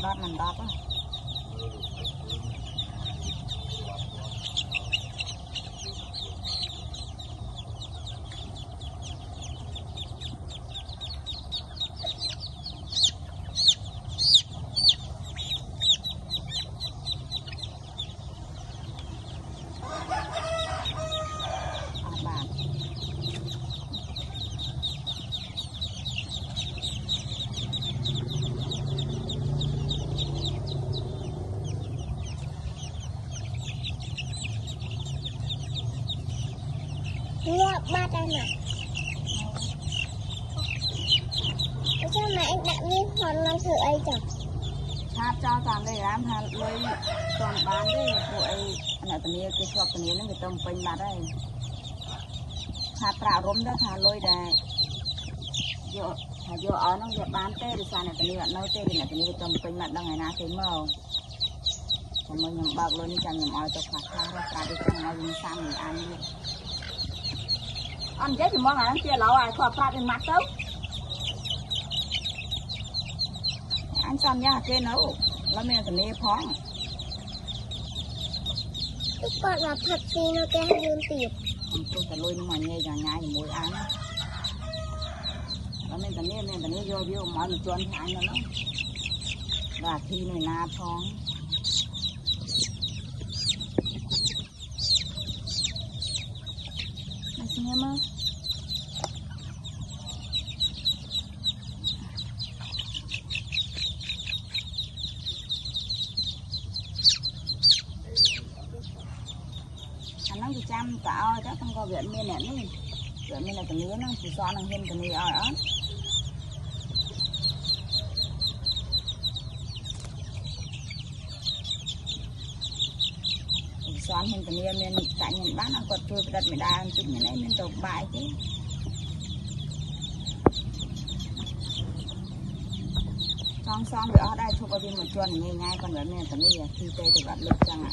đọt mình đọt á Ngọt ba đây nè. Sao mà anh đặt miếng hòn non sữa ấy chẳng? tháp cho toàn đây làm hà lôi toàn bán đây bụi này tận này cái chuột tận này nó bị tông pin mà đây tháp tạo rôm đó thà lôi đây vô ở nó việc bán tê thì sao này tận này nấu tê thì này tận này tông pin mặt đang ngày nào thì màu còn mình nhầm bạc luôn chẳng nhầm oi cho phạt thang ra cả đi trong nó dùng sang mình ăn luôn ăn chết thì món này chia lẩu ai khoa phạt đi mặt đâu anh xong nha kia nấuแล้วแม่ตอนนี้พร้อม Cái con là thật gì nó kêu dương tiệp. tôiจะลุยน้ำมันเงี้ยอย่างง่ายมวยอันแล้วแม่ตอนนี้โยโย่หมอหนูชวนทานแล้วเนาะว่าที่หน่วยนาพร้อมไม่ใช่ไหมnó chỉ chăm tạo chắc không có viện miên này viện miên là cái nứa nó chỉ xoan thằng hiên cái nứa ở đó xoan hiên cái nứa miên tại nhìn bán nó còn chưa đặt mình đa chút như này mình tộc bài chứ xong rồi ở đây chụp vào viên một chuồn ngay ngay còn viện miên cái nứa khi tê thì bạn lực chẳng ạ